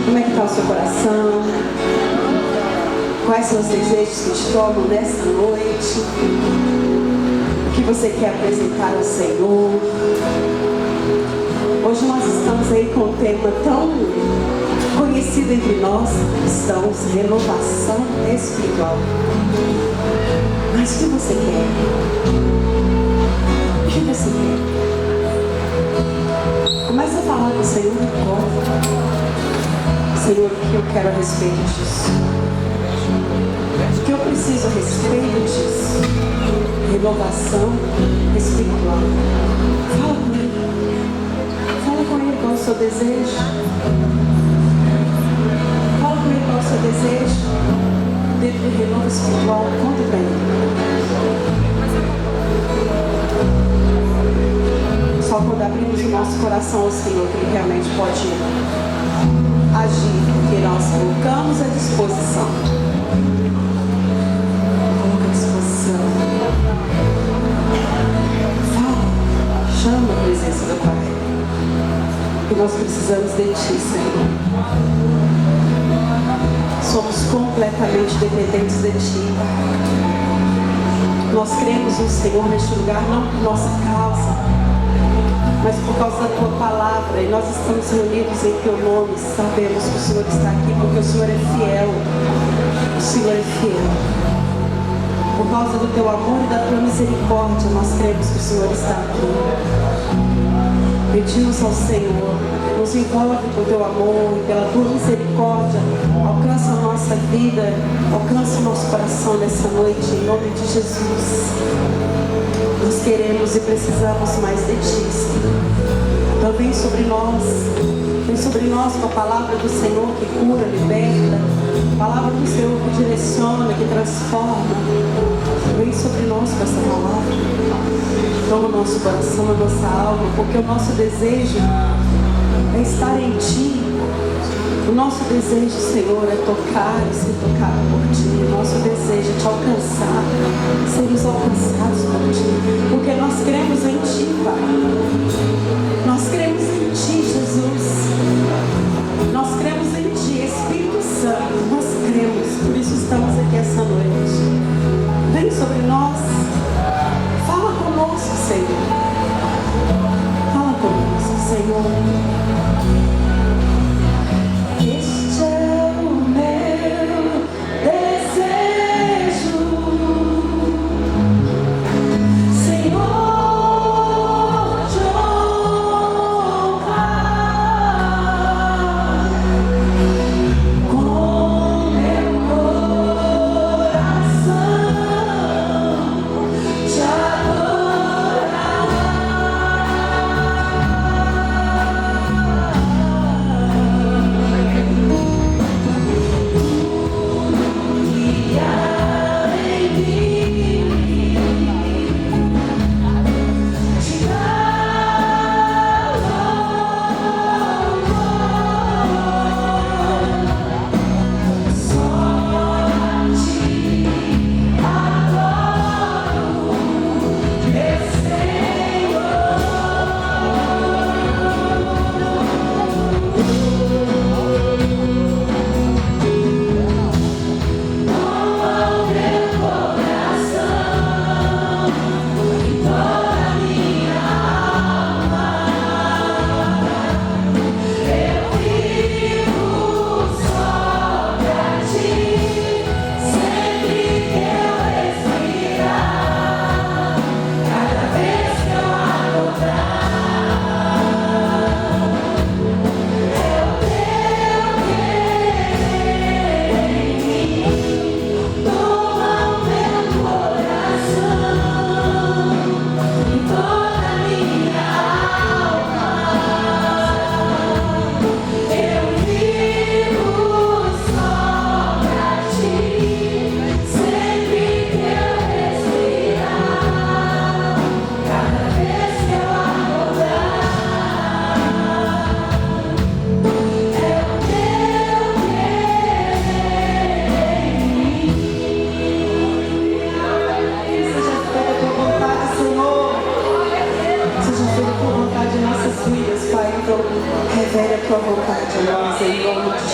Como é que está o seu coração? Quais são os desejos que te tomam nessa noite? O que você quer apresentar ao Senhor? Hoje nós estamos aí com um tema tão conhecido entre nós cristãos, renovação espiritual. Mas o que você quer? O que você quer? Começa a falar com o Senhor agora. Senhor, o que eu quero a respeito disso? O que eu preciso a respeito disso? Renovação espiritual. Fala com Ele. Fala com Ele qual é o seu desejo. Fala com Ele qual é o seu desejo. Dentro do renovo espiritual, conta para Ele. Só quando abrimos o nosso coração ao Senhor que Ele realmente pode agir, porque nós colocamos à disposição. Coloca à disposição. Fala, chama a presença do Pai. E nós precisamos de Ti, Senhor. Somos completamente dependentes de Ti. Nós cremos no Senhor neste lugar, não por nossa causa, mas por causa da Tua palavra. E nós estamos reunidos em Teu nome. Sabemos que o Senhor está aqui porque o Senhor é fiel. O Senhor é fiel. Por causa do Teu amor e da Tua misericórdia, nós cremos que o Senhor está aqui. Pedimos ao Senhor, nos envolve com o Teu amor e pela Tua misericórdia. Alcança a nossa vida, alcança o nosso coração nessa noite, em nome de Jesus. Nós queremos e precisamos mais de Ti, Senhor. Então vem sobre nós com a palavra do Senhor que cura, liberta, a palavra do Senhor que direciona, que transforma. Vem sobre nós com essa palavra. Toma o nosso coração, a nossa alma, porque o nosso desejo é estar em Ti. O nosso desejo, Senhor, é tocar e ser tocado por Ti. O nosso desejo é Te alcançar, sermos alcançados por Ti. Porque nós cremos em Ti, Pai. Nós cremos em Ti, Jesus. Nós cremos em Ti, Espírito Santo. Nós cremos, por isso estamos aqui essa noite. Vem sobre nós. Fala conosco, Senhor. Fala conosco, Senhor.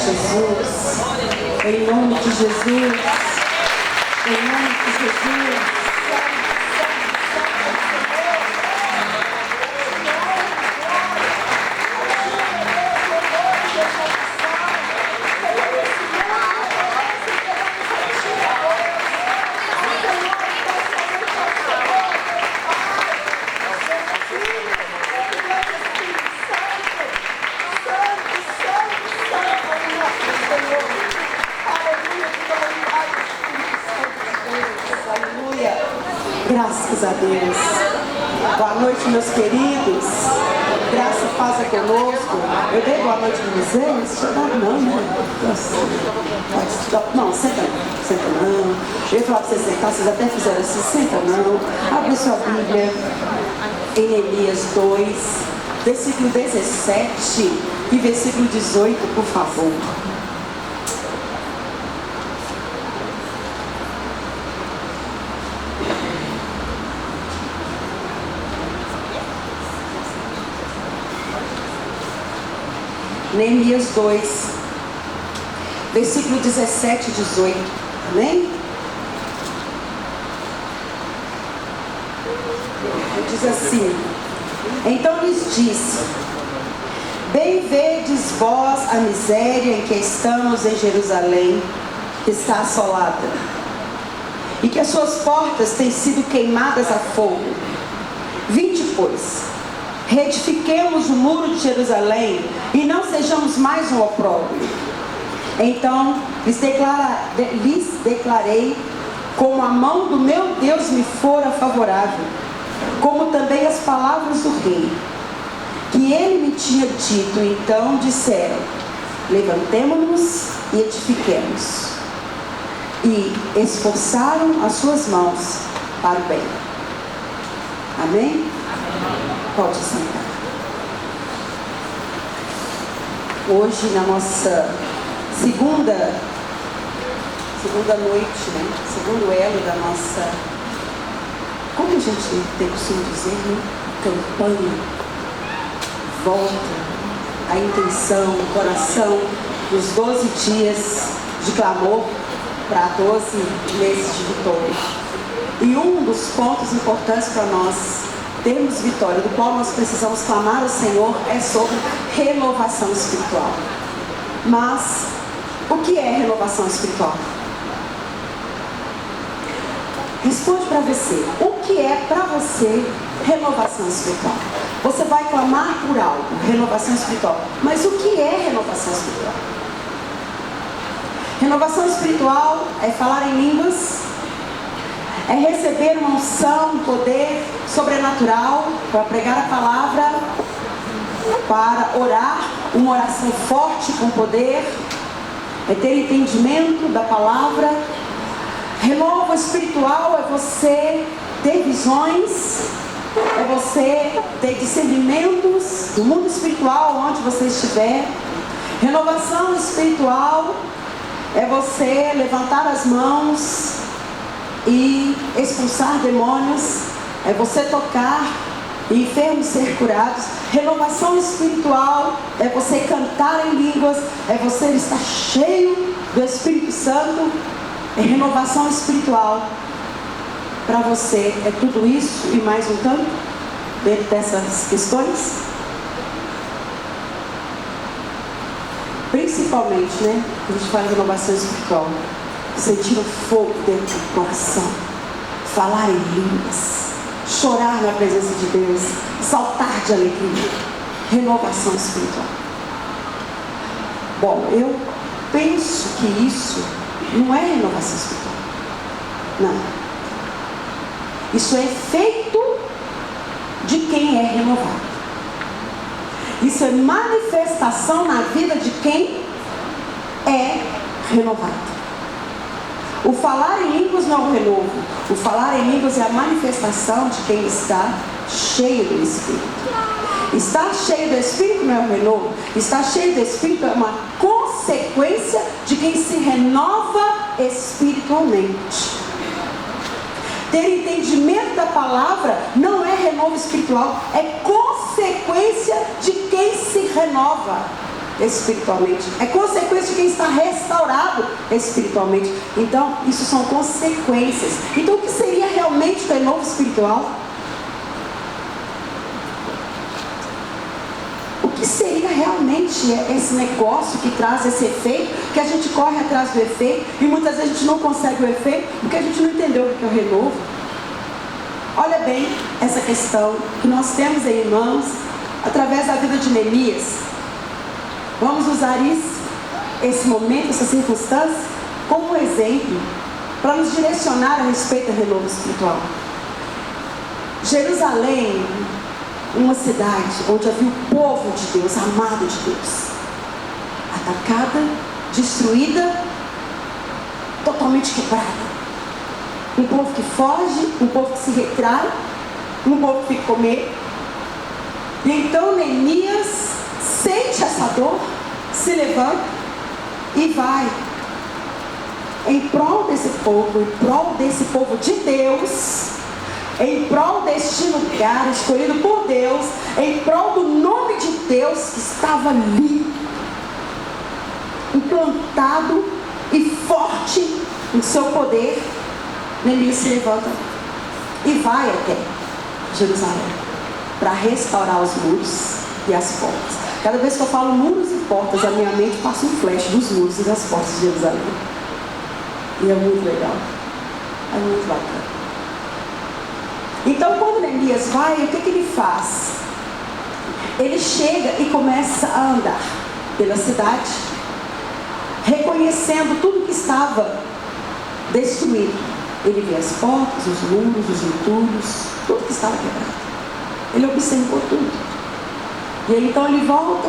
Jesus. Em nome de Jesus. Em nome de Jesus. Graças a Deus. Boa noite, meus queridos. Graça e paz é conosco. Eu dei boa noite para vocês? Não, né? Não, senta não. Senta não. Eu ia falar para vocês sentar, vocês até fizeram assim, senta não. Abre sua Bíblia em Neemias 2, versículo 17 e versículo 18, por favor. Neemias 2, versículo 17 e 18, amém? Diz assim: então lhes disse: bem vedes vós a miséria em que estamos em Jerusalém, que está assolada, e que as suas portas têm sido queimadas a fogo. Vinde, pois, reedifiquemos o muro de Jerusalém e não sejamos mais um opróbrio. Então lhes declarei, como a mão do meu Deus me fora favorável, como também as palavras do rei, que ele me tinha dito. Então disseram: levantemo-nos e edifiquemos. E esforçaram as suas mãos para o bem. Amém? Pode sentar. Hoje, na nossa segunda noite, né? Segundo elo da nossa, como a gente tem costume dizer, né? Campanha, volta, a intenção, o coração, dos 12 dias de clamor para 12 meses de vitória. E um dos pontos importantes para nós termos vitória, do qual nós precisamos clamar ao Senhor, é sobre renovação espiritual. Mas o que é renovação espiritual? Responde para você. O que é para você renovação espiritual? Você vai clamar por algo, renovação espiritual. Mas o que é renovação espiritual? Renovação espiritual é falar em línguas, é receber uma unção, um poder sobrenatural para pregar a palavra, para orar, uma oração forte com poder, é ter entendimento da palavra. Renovo espiritual é você ter visões, é você ter discernimentos do mundo espiritual onde você estiver. Renovação espiritual é você levantar as mãos e expulsar demônios, é você tocar e enfermos ser curados. Renovação espiritual é você cantar em línguas, é você estar cheio do Espírito Santo. É renovação espiritual para você, é tudo isso e mais um tanto dentro dessas questões. Principalmente, né, a gente fala de renovação espiritual, sentir o fogo dentro do coração, falar em línguas, chorar na presença de Deus, saltar de alegria. Renovação espiritual. Bom, eu penso que isso não é renovação espiritual. Não. Isso é efeito de quem é renovado. Isso é manifestação na vida de quem é renovado. O falar em línguas não é o renovo. O falar em línguas é a manifestação de quem está cheio do Espírito. Estar cheio do Espírito não é o renovo. Estar cheio do Espírito é uma consequência de quem se renova espiritualmente. Ter entendimento da palavra não é renovo espiritual, é consequência de quem se renova espiritualmente. É consequência de quem restaurado espiritualmente. Então, isso são consequências. Então, o que seria realmente o renovo espiritual? O que seria realmente esse negócio que traz esse efeito, que a gente corre atrás do efeito, e muitas vezes a gente não consegue o efeito, porque a gente não entendeu o que é o renovo? Olha bem essa questão que nós temos aí em mãos, através da vida de Neemias. Vamos usar isso, esse momento, essa circunstância, como exemplo, para nos direcionar a respeito do renovo espiritual. Jerusalém, uma cidade onde havia o povo de Deus, amado de Deus, atacada, destruída, totalmente quebrada. Um povo que foge, um povo que se retrai, um povo que fica com medo. E então Neemias sente essa dor, se levanta e vai em prol desse povo de Deus, em prol deste lugar escolhido por Deus, em prol do nome de Deus que estava ali, implantado e forte em seu poder. Neemias se levanta e vai até Jerusalém para restaurar os muros e as portas. Cada vez que eu falo muros e portas, a minha mente passa um flash dos muros e das portas de Jerusalém. E é muito legal, é muito bacana. Então, quando Neemias vai, o que ele faz? Ele chega e começa a andar pela cidade, reconhecendo tudo que estava destruído. Ele vê as portas, os muros, os entulhos, tudo que estava quebrado. Ele observou tudo. E aí, então ele volta,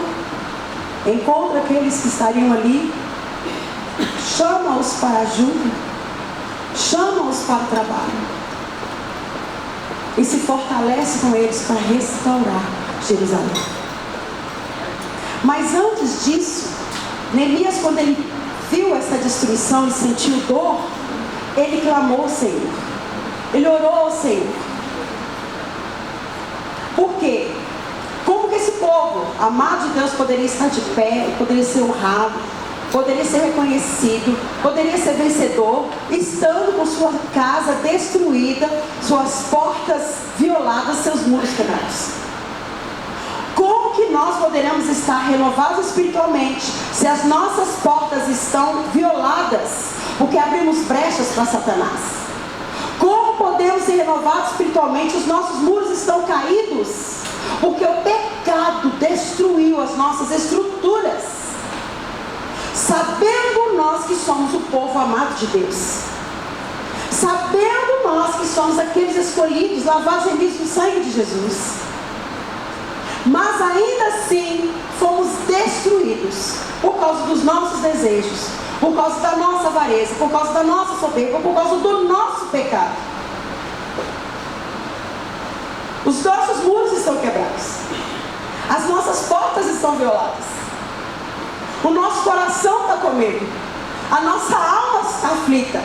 encontra aqueles que estariam ali, chama-os para ajuda, chama-os para o trabalho e se fortalece com eles para restaurar Jerusalém. Mas antes disso, Neemias, quando ele viu essa destruição e sentiu dor, ele clamou ao Senhor, ele orou ao Senhor. Por quê? Como que esse povo amado de Deus poderia estar de pé, poderia ser honrado, poderia ser reconhecido, poderia ser vencedor, estando com sua casa destruída, suas portas violadas, seus muros quebrados? Como que nós poderemos estar renovados espiritualmente se as nossas portas estão violadas, porque abrimos brechas para Satanás? Como podemos ser renovados espiritualmente? Os nossos muros estão caídos, porque o pecado destruiu as nossas estruturas. Sabendo nós que somos o povo amado de Deus, sabendo nós que somos aqueles escolhidos, lavados em no sangue de Jesus, mas ainda assim fomos destruídos por causa dos nossos desejos, por causa da nossa avareza, por causa da nossa soberba, por causa do nosso pecado. Os nossos muros estão quebrados, as nossas portas estão violadas, o nosso coração está com medo, a nossa alma está aflita.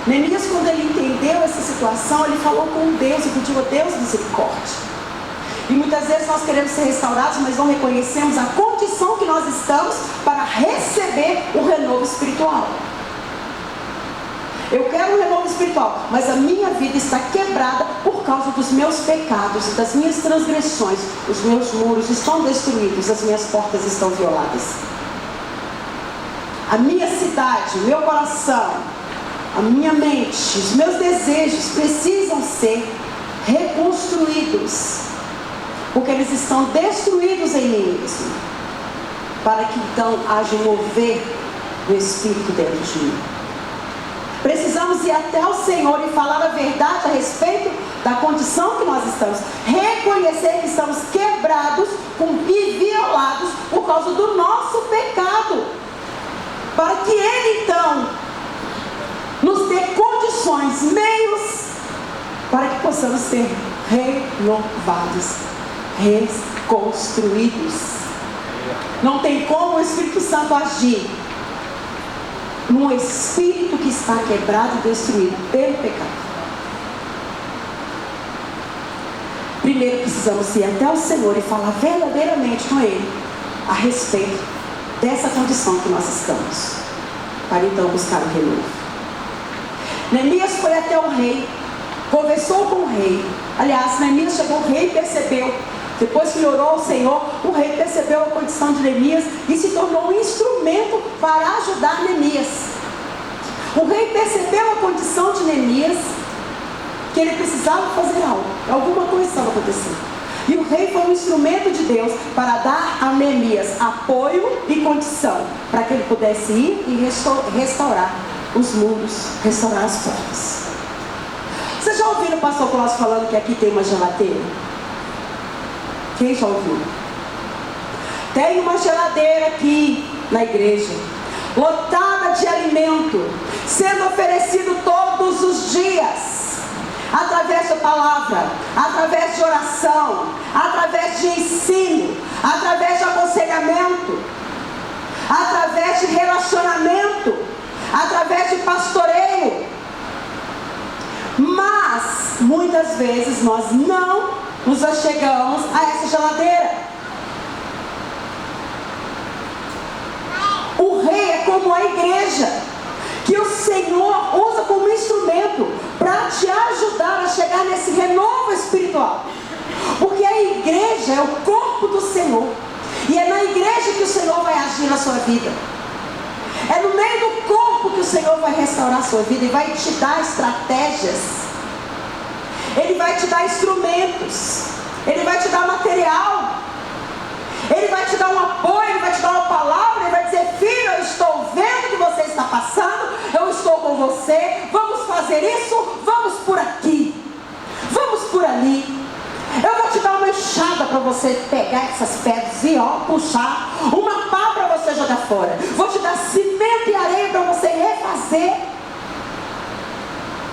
Neemias, quando ele entendeu essa situação, ele falou com Deus e pediu a Deus misericórdia. E muitas vezes nós queremos ser restaurados, mas não reconhecemos a condição que nós estamos para receber o renovo espiritual. Eu quero um renovo espiritual, mas a minha vida está quebrada por causa dos meus pecados e das minhas transgressões. Os meus muros estão destruídos, as minhas portas estão violadas. A minha cidade, o meu coração, a minha mente, os meus desejos precisam ser reconstruídos, porque eles estão destruídos em mim mesmo, para que então haja um mover do Espírito dentro de mim. Precisamos ir até o Senhor e falar a verdade a respeito da condição que nós estamos, reconhecer que estamos quebrados e violados por causa do nosso pecado, para que Ele então nos dê condições, meios, para que possamos ser renovados, reconstruídos. Não tem como o Espírito Santo agir num espírito que está quebrado e destruído pelo pecado. primeiro precisamos ir até o Senhor e falar verdadeiramente com Ele a respeito dessa condição que nós estamos, para então buscar o renovo. Neemias foi até o rei, conversou com o rei. Aliás, Neemias chegou, o rei percebeu. Depois que ele orou ao Senhor, o rei percebeu a condição de Neemias e se tornou um instrumento para ajudar Neemias. O rei percebeu a condição de Neemias, que ele precisava fazer algo, alguma coisa estava acontecendo. E o rei foi um instrumento de Deus para dar a Neemias apoio e condição, para que ele pudesse ir e restaurar os muros, restaurar as portas. Vocês já ouviram o pastor Cláudio falando que aqui tem uma geladeira? Quem já ouviu? Tem uma geladeira aqui na igreja, lotada de alimento, sendo oferecido todos os dias, através da palavra, através de oração, através de ensino, através de aconselhamento, através de relacionamento, através de pastoreio. Mas muitas vezes nós não nos achegamos a essa geladeira. O rei é como a igreja, que o Senhor usa como instrumento para te ajudar a chegar nesse renovo espiritual. Porque a igreja é o corpo do Senhor, e é na igreja que o Senhor vai agir na sua vida. É no meio do corpo que o Senhor vai restaurar a sua vida e vai te dar estratégias. Ele vai te dar instrumentos, Ele vai te dar material, Ele vai te dar um apoio, Ele vai te dar uma palavra, Ele vai dizer: filho, eu estou vendo o que você está passando, eu estou com você, vamos fazer isso, vamos por aqui, vamos por ali. Eu vou te dar uma enxada para você pegar essas pedras e puxar, uma pá para você jogar fora. Vou te dar cimento e areia para você refazer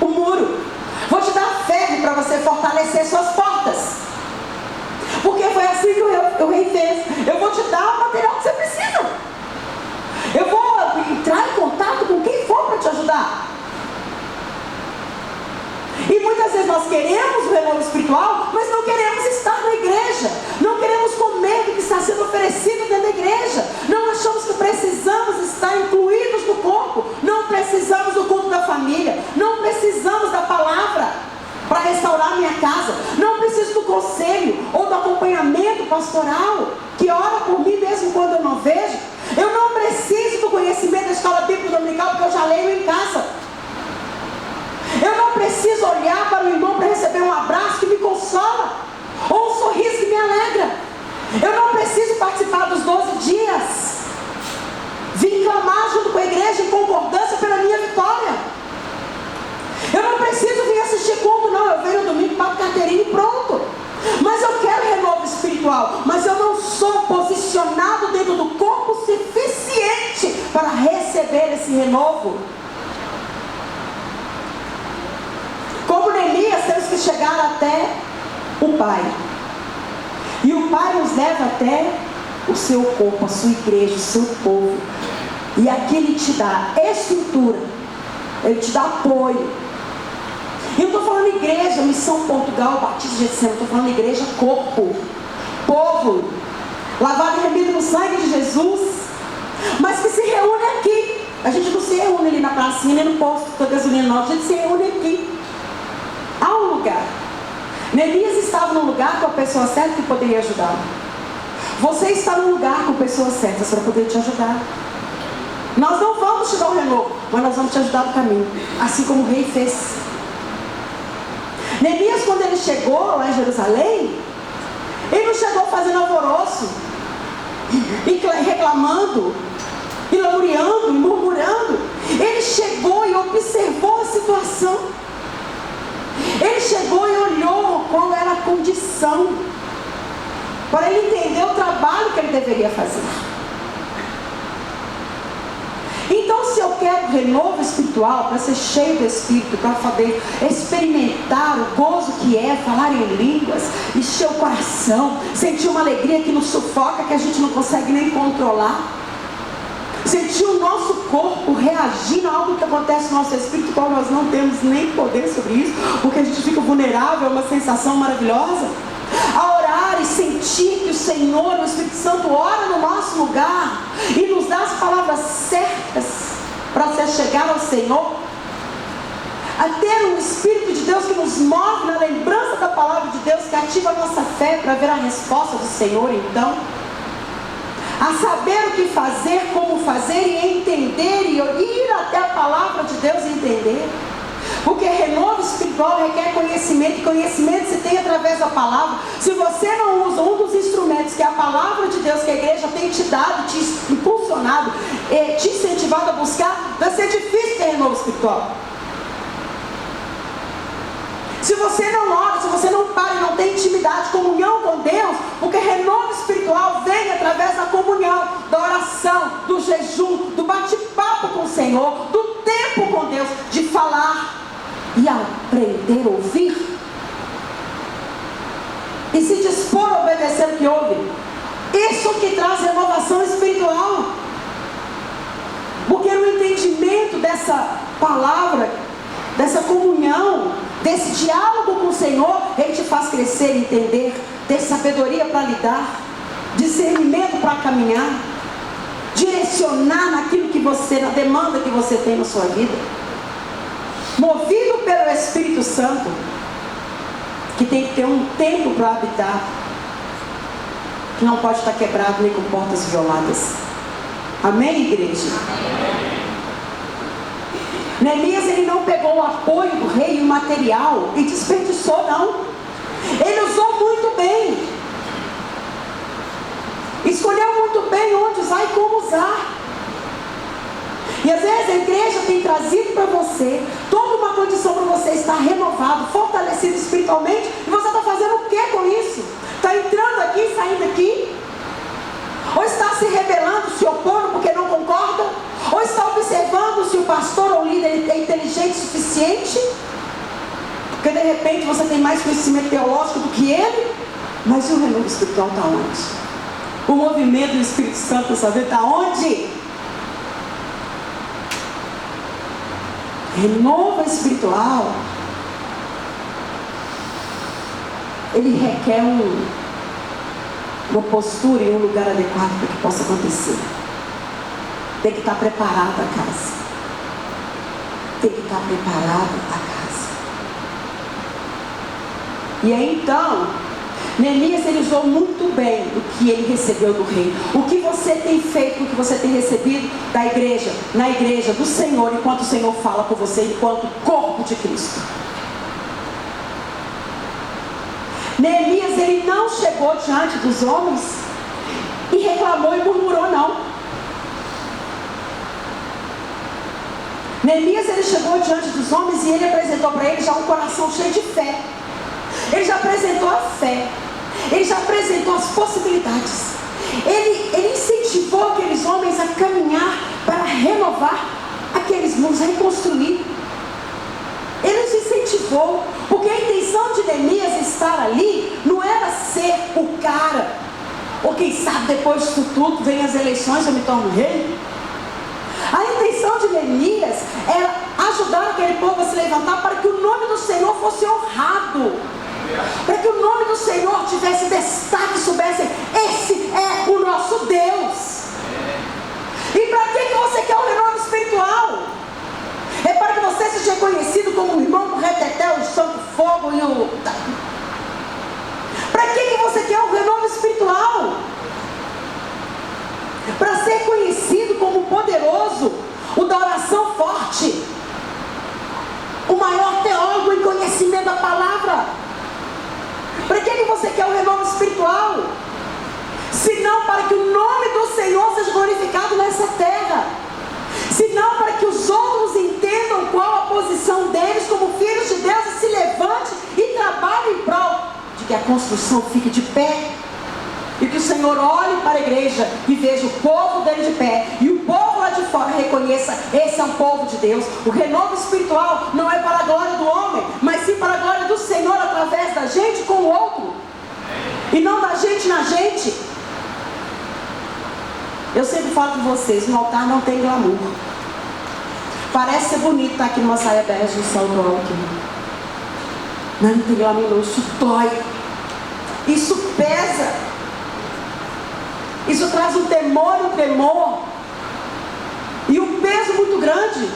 o muro. Vou te dar ferro para você fortalecer suas portas. Porque foi assim que o rei fez. Eu vou te dar o material que você precisa. Eu vou entrar em contato com quem for para te ajudar. E muitas vezes nós queremos o renovo espiritual, mas não queremos estar na igreja. Não queremos comer do que está sendo oferecido dentro da igreja. Não achamos que precisamos estar incluídos no corpo. Não precisamos do culto da família. Não precisamos da palavra para restaurar a minha casa. Não preciso do conselho ou do acompanhamento pastoral, que ora por mim mesmo quando eu não vejo. Eu não preciso do conhecimento da escola bíblica dominical, porque eu já leio em casa. Eu não preciso olhar para o irmão para receber um abraço que me consola, ou um sorriso que me alegra. Eu não preciso participar dos 12 dias. Vim clamar junto com a igreja em concordância pela minha vitória. Eu não preciso vir assistir culto, não. Eu venho no domingo, pago carteirinha e pronto. Mas eu quero renovo espiritual. Mas eu não sou posicionado dentro do corpo suficiente para receber esse renovo. Como Neemias, temos que chegar até o Pai. E o Pai nos leva até o seu corpo, a sua igreja, o seu povo. E aqui Ele te dá estrutura, Ele te dá apoio. E eu estou falando igreja, Missão Portugal, Batista de Getsemane, estou falando igreja, corpo, povo, lavado e remido no sangue de Jesus, mas que se reúne aqui. A gente não se reúne ali na pracinha, nem no posto da gasolina, não. A gente se reúne aqui. Há um lugar. Neemias estava num lugar com a pessoa certa que poderia ajudar. Você está num lugar com pessoas certas para poder te ajudar. Nós não vamos te dar um renovo, mas nós vamos te ajudar no caminho, assim como o rei fez. Neemias, quando ele chegou lá em Jerusalém, ele não chegou fazendo alvoroço e reclamando e lamuriando e murmurando. Ele chegou e observou a situação. Ele chegou e olhou qual era a condição, para ele entender o trabalho que ele deveria fazer. Então, se eu quero renovo espiritual, para ser cheio do Espírito, para poder experimentar o gozo que é falar em línguas, encher o coração, sentir uma alegria que nos sufoca, que a gente não consegue nem controlar, sentir o nosso corpo reagindo a algo que acontece no nosso espírito, qual nós não temos nem poder sobre isso, porque a gente fica vulnerável a uma sensação maravilhosa. orar e sentir que o Senhor, o Espírito Santo, ora no nosso lugar e nos dá as palavras certas para se chegar ao Senhor, a ter um Espírito de Deus que nos move na lembrança da palavra de Deus, que ativa a nossa fé para ver a resposta do Senhor, então, a saber o que fazer, como fazer e entender e ir até a palavra de Deus e entender. Porque renovo espiritual requer conhecimento, e conhecimento se tem através da palavra. Se você não usa um dos instrumentos que é a palavra de Deus, que a igreja tem te dado, te impulsionado, te incentivado a buscar, vai ser difícil ter renovo espiritual. Se você não ora, se você não para e não tem intimidade, comunhão com Deus, porque renovo espiritual vem através da comunhão, da oração, do jejum, do bate-papo com o Senhor, do tempo com Deus, de falar e aprender a ouvir e se dispor a obedecer o que ouve. Isso que traz renovação espiritual, porque no entendimento dessa palavra, dessa comunhão, desse diálogo com o Senhor, Ele te faz crescer e entender, ter sabedoria para lidar, discernimento para caminhar, direcionar naquilo que você, na demanda que você tem na sua vida, movido pelo Espírito Santo, que tem que ter um tempo para habitar, que não pode estar quebrado nem com portas violadas. Amém, igreja? Neemias, ele não pegou o apoio do rei e o material e desperdiçou, não. Ele usou muito bem, escolheu muito bem onde usar e como usar. E às vezes a igreja tem trazido para você toda uma condição para você estar renovado, fortalecido espiritualmente, e você está fazendo o que com isso? Está entrando aqui, saindo aqui? Ou está se rebelando, se opondo porque não concorda? Ou está observando se o pastor ou o líder é inteligente o suficiente? Porque de repente você tem mais conhecimento teológico do que ele. Mas e o renovo espiritual está onde? O movimento do Espírito Santo, saber está onde? Renovo espiritual, ele requer uma postura e um lugar adequado para que possa acontecer. Tem que estar preparada a casa. Tem que estar preparada a casa. E aí então, Neemias, ele usou muito bem o que ele recebeu do rei. O que você tem feito, o que você tem recebido da igreja, na igreja do Senhor, enquanto o Senhor fala com você, enquanto corpo de Cristo. Neemias, ele não chegou diante dos homens e reclamou e murmurou, não. Neemias, ele chegou diante dos homens e ele apresentou para eles já um coração cheio de fé. Ele já apresentou a fé. Ele já apresentou as possibilidades. Ele incentivou aqueles homens a caminhar para renovar aqueles mundos, reconstruir. Ele os incentivou, porque a intenção de Neemias estar ali não era ser o cara, ou quem sabe depois disso tudo, vem as eleições, eu me torno rei. A intenção de Neemias era ajudar aquele povo a se levantar para que o nome do Senhor fosse honrado, para que o nome do Senhor tivesse destaque, soubessem, esse é o nosso Deus. E para que você quer o renovo espiritual? É para que você seja conhecido como o irmão do reteté, o santo fogo e o... Para que você quer o renovo espiritual? Para ser conhecido como poderoso, o da oração forte, o maior teólogo em conhecimento da palavra. Para que você quer o renovo espiritual? Se não para que o nome do Senhor seja glorificado nessa terra, se não para que os outros entendam qual a posição deles como filhos de Deus e se levante e trabalhe em prol de que a construção fique de pé. E que o Senhor olhe para a igreja e veja o povo dele de pé. E o povo lá de fora reconheça, esse é um povo de Deus. O renovo espiritual não é para a glória do homem, mas sim para a glória do Senhor através da gente com o outro. E não da gente na gente. Eu sempre falo com vocês, no altar não tem glamour. Parece ser bonito estar aqui numa saia bege, um salto alto. Mas não tem glamour não, isso dói. Isso pesa. Isso traz um temor e um tremor. E um peso muito grande.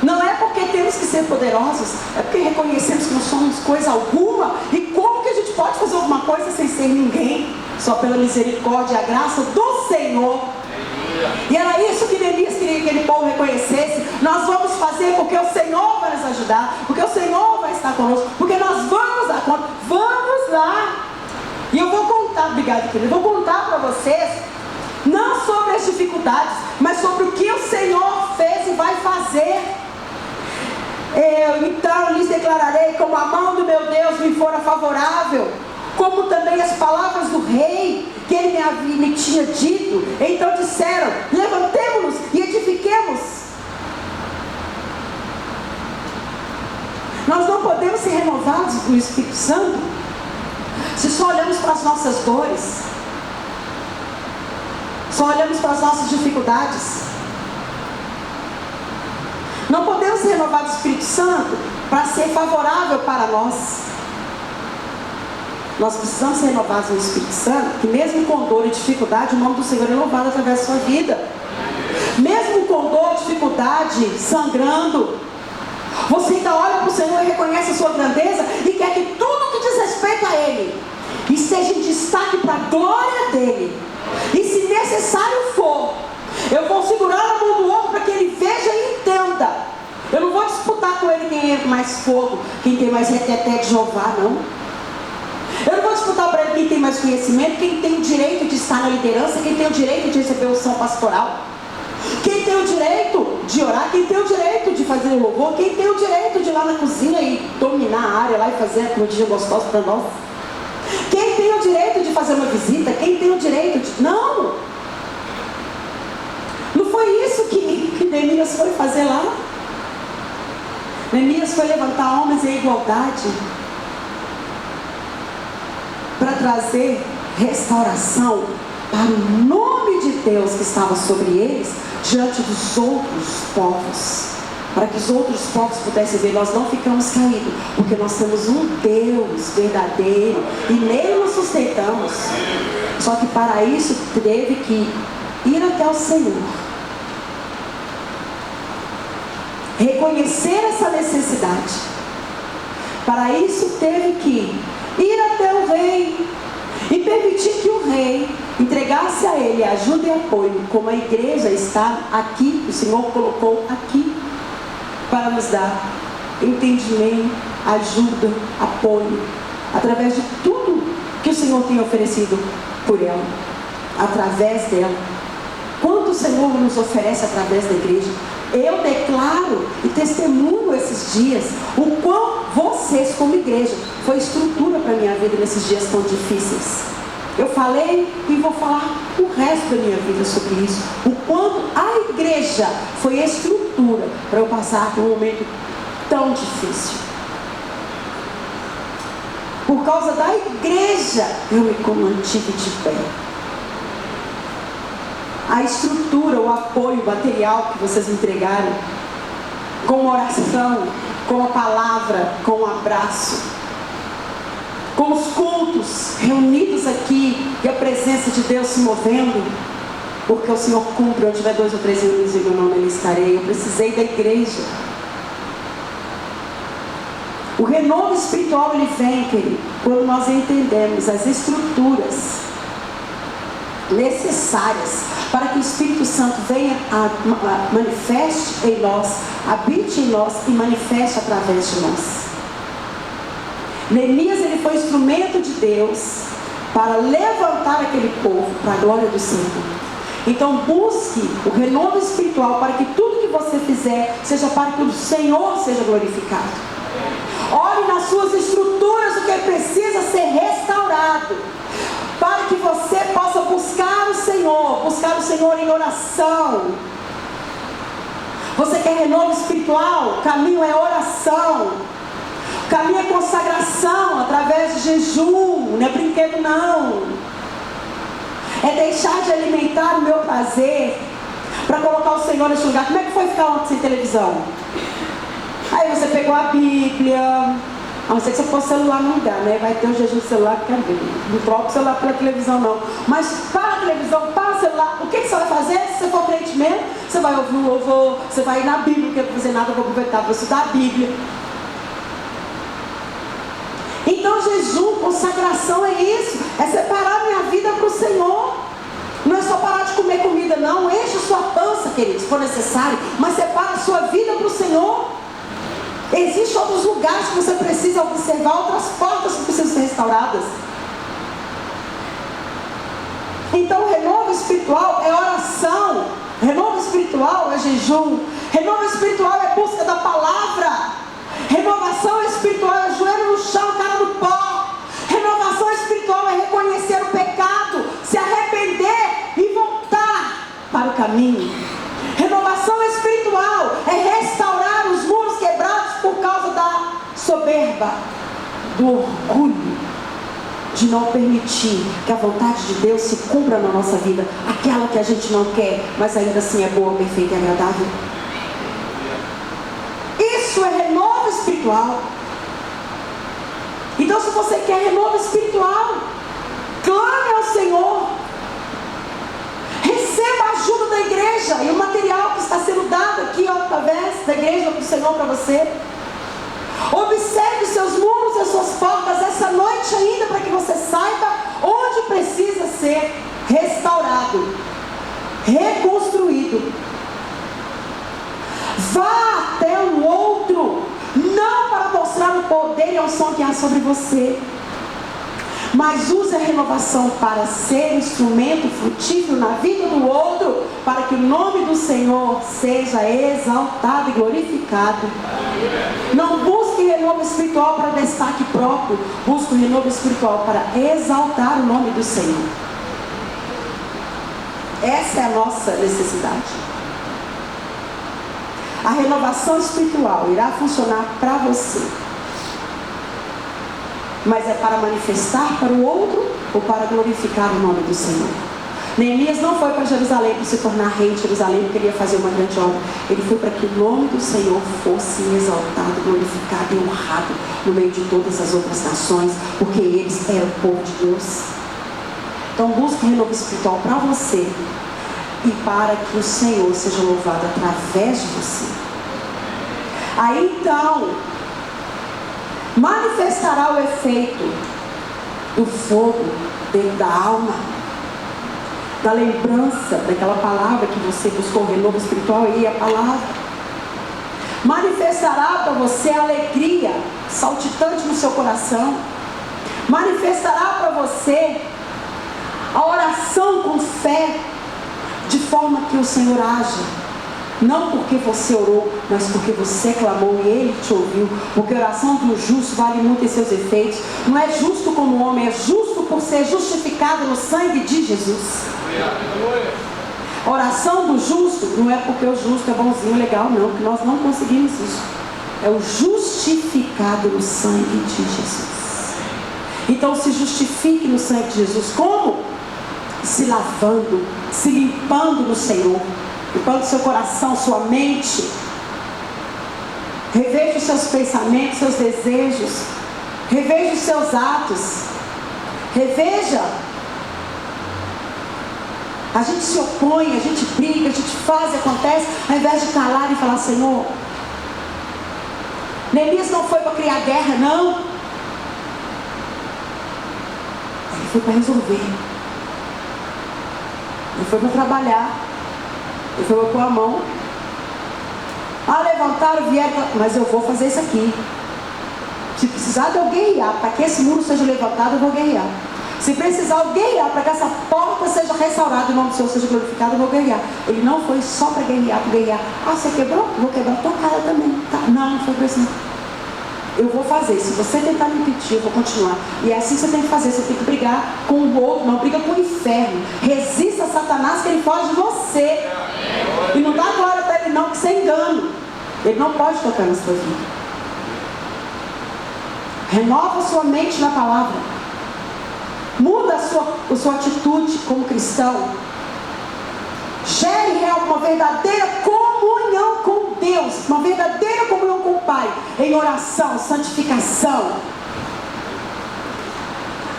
Não é porque temos que ser poderosos, é porque reconhecemos que não somos coisa alguma. E como que a gente pode fazer alguma coisa sem ser ninguém? Só pela misericórdia e a graça do Senhor. E era isso que Neemias queria que aquele povo reconhecesse. Nós vamos fazer porque o Senhor vai nos ajudar, porque o Senhor vai estar conosco, porque nós vamos dar conta. Vamos lá. E eu vou contar, obrigado querido, eu vou contar para vocês, não sobre as dificuldades, mas sobre o que o Senhor fez e vai fazer. Então lhes declararei como a mão do meu Deus me fora favorável, como também as palavras do rei que ele me tinha dito. Então disseram: levantemo-nos e edifiquemos. Nós não podemos ser renovados no Espírito Santo se só olhamos para as nossas dores, só olhamos para as nossas dificuldades. Não podemos ser renovados no Espírito Santo para ser favorável para nós. Nós precisamos ser renovados no Espírito Santo, que mesmo com dor e dificuldade, o nome do Senhor é louvado através da sua vida. Mesmo com dor, dificuldade, sangrando, você ainda olha para o Senhor e reconhece a sua grandeza e quer que tudo que diz respeito a Ele esteja em destaque para a glória dEle. E se necessário for, eu vou segurar a mão do outro para que ele veja e entenda. Eu não vou disputar com ele quem é mais fogo, quem tem mais reteté de Jeová, não. Eu não vou disputar para ele quem tem mais conhecimento, quem tem o direito de estar na liderança, quem tem o direito de receber unção pastoral, quem tem o direito de orar, quem tem o direito de fazer louvor, quem tem o direito de ir lá na cozinha e dominar a área lá e fazer a comidinha gostosa para nós, quem tem o direito de fazer uma visita, quem tem o direito de... Não! Não foi isso que Neemias foi fazer lá. Neemias foi levantar homens em igualdade para trazer restauração para o nome de Deus que estava sobre eles diante dos outros povos, para que os outros povos pudessem ver: nós não ficamos caídos, porque nós temos um Deus verdadeiro e nele nos sustentamos. Só que para isso teve que ir até o Senhor, reconhecer essa necessidade. Para isso teve que ir até o rei e permitir que o rei entregasse a ele ajuda e apoio, como a igreja está aqui, o Senhor colocou aqui para nos dar entendimento, ajuda, apoio, através de tudo que o Senhor tem oferecido por ela, através dela. Quanto o Senhor nos oferece através da igreja. Eu declaro e testemunho esses dias o quão vocês como igreja foi estrutura para a minha vida nesses dias tão difíceis. Eu falei e vou falar o resto da minha vida sobre isso. O quanto a igreja foi estrutura para eu passar por um momento tão difícil. Por causa da igreja eu me mantive de pé. A estrutura, o apoio, o material que vocês me entregaram, com oração, com a palavra, com o abraço, com os cultos reunidos aqui e a presença de Deus se movendo, porque o Senhor cumpre: onde tiver 2 ou 3 reunidos em meu nome, Ele estarei. Eu precisei da igreja. O renovo espiritual, ele vem, querido, quando nós entendemos as estruturas necessárias para que o Espírito Santo venha manifeste em nós, habite em nós e manifeste através de nós. Neemias, ele foi instrumento de Deus para levantar aquele povo para a glória do Senhor. Então busque o renovo espiritual para que tudo que você fizer seja para que o Senhor seja glorificado. Olhe nas suas estruturas o que precisa ser restaurado, para que você possa buscar o Senhor em oração. Você quer renovo espiritual? O caminho é oração. O caminho é consagração através de jejum. Não é brinquedo, não. É deixar de alimentar o meu prazer para colocar o Senhor nesse lugar. Como é que foi ficar ontem sem televisão? Aí você pegou a Bíblia, A não ser que você pôr o celular no lugar, né? Vai ter o jejum do celular, que não troca o celular pela televisão, não. Mas para a televisão, para o celular, o que você vai fazer? Se você for crente mesmo, você vai ouvir um louvor, você vai ir na Bíblia, porque não vou fazer nada, vou aproveitar para estudar a Bíblia. Então jejum, consagração é isso, é separar minha vida para o Senhor. Não é só parar de comer comida, não. Enche a sua pança, querido, se for necessário, mas separa a sua vida para o Senhor. Existem outros lugares que você precisa observar, outras portas que precisam ser restauradas. Então renovo espiritual é oração, renovo espiritual é jejum, renovo espiritual é busca da palavra, renovação espiritual é joelho no chão, cara no pó. Renovação espiritual é reconhecer o pecado, se arrepender e voltar para o caminho. Renovação espiritual é restaurar os muros quebrados por causa da soberba, do orgulho, de não permitir que a vontade de Deus se cumpra na nossa vida, aquela que a gente não quer, mas ainda assim é boa, perfeita e agradável. Isso é renovo espiritual. Então, se você quer renovo espiritual, clame ao Senhor, receba a ajuda da igreja e o material que está sendo dado aqui, através da igreja para o Senhor, para você. Observe os seus muros e as suas portas essa noite ainda, para que você saiba onde precisa ser restaurado, reconstruído. Vá até o outro, não para mostrar o poder e a unção que há sobre você, mas use a renovação para ser instrumento frutífero na vida do outro, para que o nome do Senhor seja exaltado e glorificado. Não busque renovo espiritual para destaque próprio, busque o renovo espiritual para exaltar o nome do Senhor. Essa é a nossa necessidade. A renovação espiritual irá funcionar para você, mas é para manifestar para o outro ou para glorificar o nome do Senhor. Neemias não foi para Jerusalém para se tornar rei de Jerusalém, porque ele ia fazer uma grande obra. Ele foi para que o nome do Senhor fosse exaltado, glorificado e honrado no meio de todas as outras nações, porque eles eram o povo de Deus. Então busque renovo espiritual para você e para que o Senhor seja louvado através de você. Aí então manifestará o efeito do fogo dentro da alma, da lembrança daquela palavra que você buscou, renovo espiritual, e a palavra manifestará para você a alegria saltitante no seu coração, manifestará para você a oração com fé, de forma que o Senhor age, não porque você orou, mas porque você clamou e Ele te ouviu, porque a oração do justo vale muito em seus efeitos. Não é justo como homem, é justo por ser justificado no sangue de Jesus. A oração do justo não é porque o justo é bonzinho, legal, não, porque nós não conseguimos isso. É o justificado no sangue de Jesus. Então se justifique no sangue de Jesus. Como? Se lavando, se limpando no Senhor, limpando seu coração, sua mente. Reveja os seus pensamentos, seus desejos, reveja os seus atos, reveja. A gente se opõe, a gente briga, a gente faz e acontece, ao invés de calar e falar: Senhor, Neemias não foi para criar guerra, não. Ele foi para resolver. Ele foi para trabalhar. Ele foi para pôr a mão. Levantaram, vieram, mas eu vou fazer isso aqui. Se precisar de eu guerrear para que esse muro seja levantado, eu vou guerrear. Se precisar eu guerrear para que essa porta seja restaurada e o nome do Senhor seja glorificado, eu vou guerrear. Ele não foi só para guerrear, para guerrear. Você quebrou? Vou quebrar a tua cara também. Tá? Não foi para isso não. Eu vou fazer. Se você tentar me impedir, eu vou continuar. E é assim que você tem que fazer. Você tem que brigar com o outro, não briga com o inferno. Resista a Satanás, que ele foge de você. E não dá glória para ele não, que você é engano. Ele não pode tocar na sua vida. Renova sua mente na palavra. Muda a sua atitude como cristão. Gere uma verdadeira comunhão comunhão com Deus, uma verdadeira comunhão com o Pai, em oração, santificação.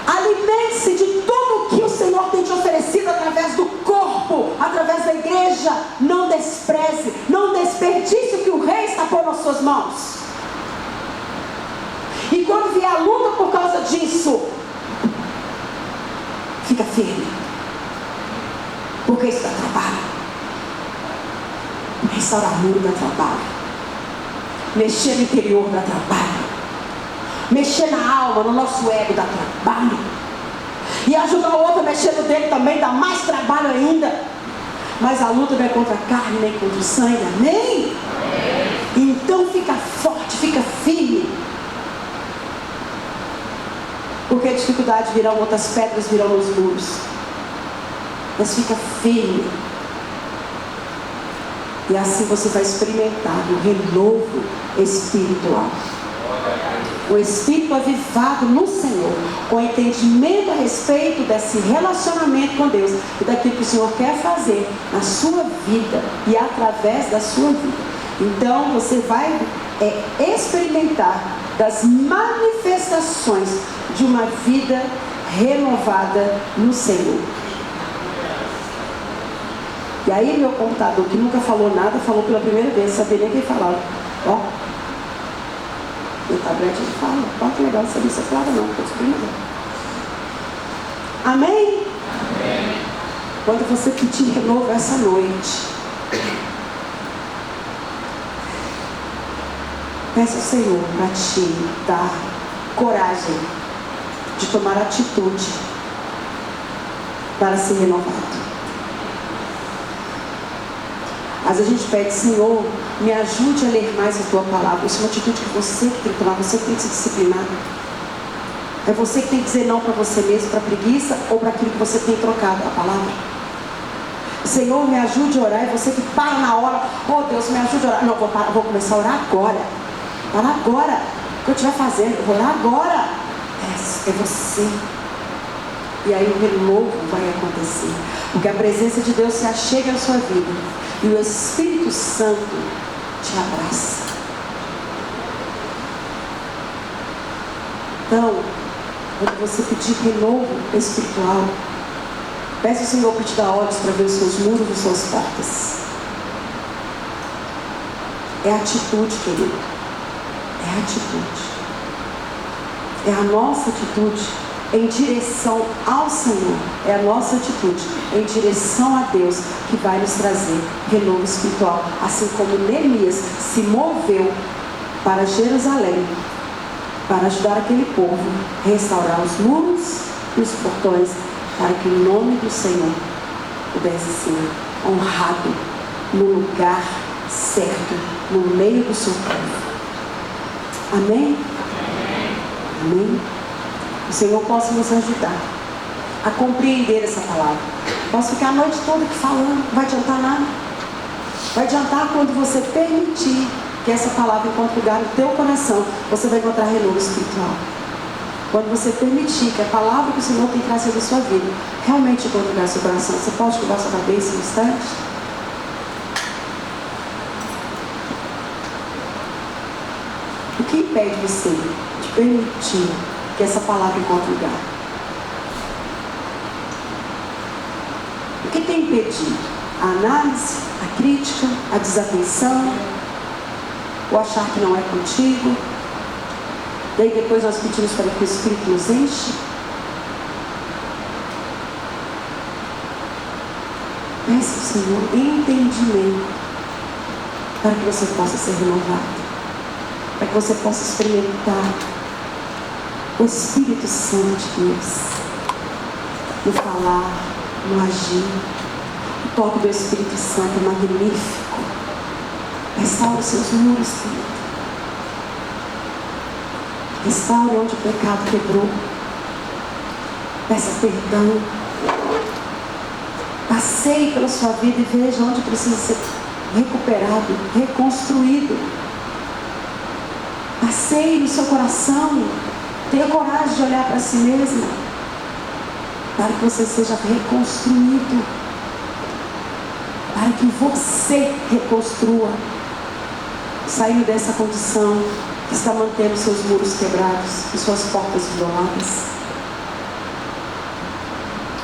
Alimente-se de tudo que o Senhor tem te oferecido através do corpo, através da igreja. Não despreze, não desperdice o que o Rei está pondo nas suas mãos. E quando vier a luta por causa disso, fica firme, porque isso dá trabalho. Restaurar o muro dá trabalho, mexer no interior dá trabalho, mexer na alma, no nosso ego dá trabalho, e ajudar o outro a mexer no dele também dá mais trabalho ainda. Mas a luta não é contra a carne nem contra o sangue, amém? Então fica forte, fica firme, porque a dificuldade virão, outras pedras virão nos muros, mas fica firme. E assim você vai experimentar o renovo espiritual, o espírito avivado no Senhor, com entendimento a respeito desse relacionamento com Deus e daquilo que o Senhor quer fazer na sua vida e através da sua vida. Então você vai experimentar das manifestações de uma vida renovada no Senhor. E aí meu computador, que nunca falou nada, falou pela primeira vez, sabia nem quem falava. Ó, meu tablet fala. Ó, que legal, não sabia se falava não, estou descobrindo. Amém? Amém? Quando você pedir renovo essa noite, peça ao Senhor para te dar coragem de tomar atitude para ser renovado. Às vezes a gente pede, Senhor, me ajude a ler mais a tua palavra. Isso é uma atitude que você que tem que tomar, você que tem que se disciplinar. É você que tem que dizer não para você mesmo, para a preguiça ou para aquilo que você tem trocado a palavra. Senhor, me ajude a orar. É você que para na hora, oh Deus, me ajude a orar. Não, vou começar a orar agora. Para agora. O que eu estiver fazendo, eu vou orar agora. É você. E aí o renovo vai acontecer. Porque a presença de Deus se achega na sua vida. E o Espírito Santo te abraça. Então, quando você pedir renovo espiritual, peça ao Senhor para te dar olhos para ver os seus muros e as suas portas. É atitude, querido. É atitude. É a nossa atitude em direção ao Senhor. É a nossa atitude em direção a Deus que vai nos trazer renovo espiritual. Assim como Neemias se moveu para Jerusalém para ajudar aquele povo a restaurar os muros e os portões, para que o nome do Senhor pudesse ser honrado no lugar certo, no meio do seu povo. Amém? Amém? O Senhor possa nos ajudar a compreender essa palavra. Posso ficar a noite toda aqui falando, não vai adiantar nada. Vai adiantar quando você permitir que essa palavra encontre lugar no teu coração. Você vai encontrar renovo espiritual. Quando você permitir que a palavra que o Senhor tem trazido à sua vida realmente encontre lugar no seu coração. Você pode curvar sua cabeça um instante? O que impede você de permitir que essa palavra encontre lugar? O que tem impedido? A análise, a crítica, a desatenção, o achar que não é contigo. Daí depois nós pedimos para que o Espírito nos enche. Peça ao Senhor entendimento para que você possa ser renovado, para que você possa experimentar o Espírito Santo de Deus no falar, no agir. O toque do Espírito Santo é magnífico. Restaure os seus muros, querido. Restaure onde o pecado quebrou. Peça perdão. Passeie pela sua vida e veja onde precisa ser recuperado, reconstruído. Passeie no seu coração. Tenha coragem de olhar para si mesmo, para que você seja reconstruído. para que você reconstrua, saindo dessa condição que está mantendo seus muros quebrados e suas portas violadas.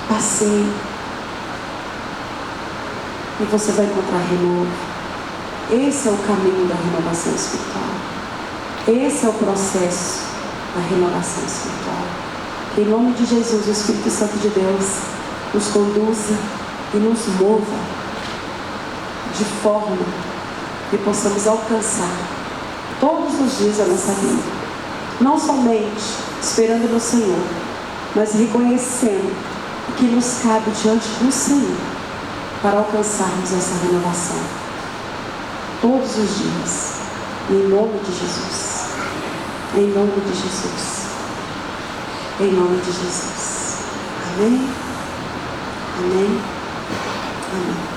Passeie e você vai encontrar renovo. Esse é o caminho da renovação espiritual. Esse é o processo da renovação espiritual. Que em nome de Jesus, o Espírito Santo de Deus nos conduza e nos mova de forma que possamos alcançar todos os dias da nossa vida, não somente esperando no Senhor, mas reconhecendo o que nos cabe diante do Senhor para alcançarmos essa renovação todos os dias, em nome de Jesus, em nome de Jesus, em nome de Jesus. Amém, amém, amém.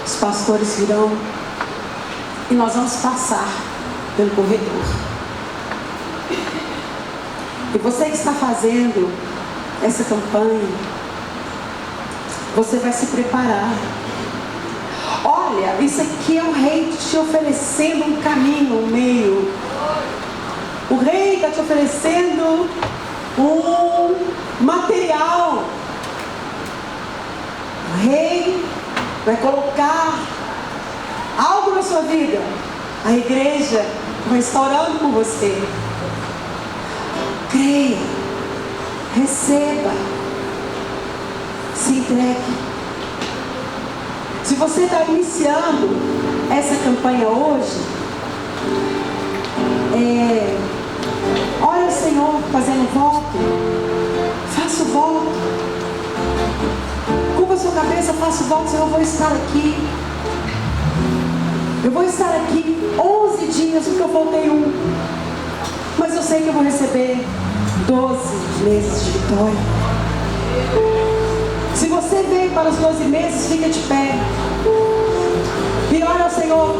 Os pastores virão e nós vamos passar pelo corredor. E você que está fazendo essa campanha, você vai se preparar. Olha, isso aqui é o rei te oferecendo um caminho, um meio. O rei está te oferecendo um material. O rei vai colocar algo na sua vida. A igreja vai estar orando por você. Creia, receba, se entregue. Se você está iniciando essa campanha hoje, olha o Senhor fazendo voto, faça o voto, curva a sua cabeça, faça o voto. Senhor, eu vou estar aqui. Eu vou estar aqui 11 dias, porque eu faltei um. Mas eu sei que eu vou receber 12 meses de vitória. Se você veio para os 12 meses, fica de pé. E ora ao Senhor,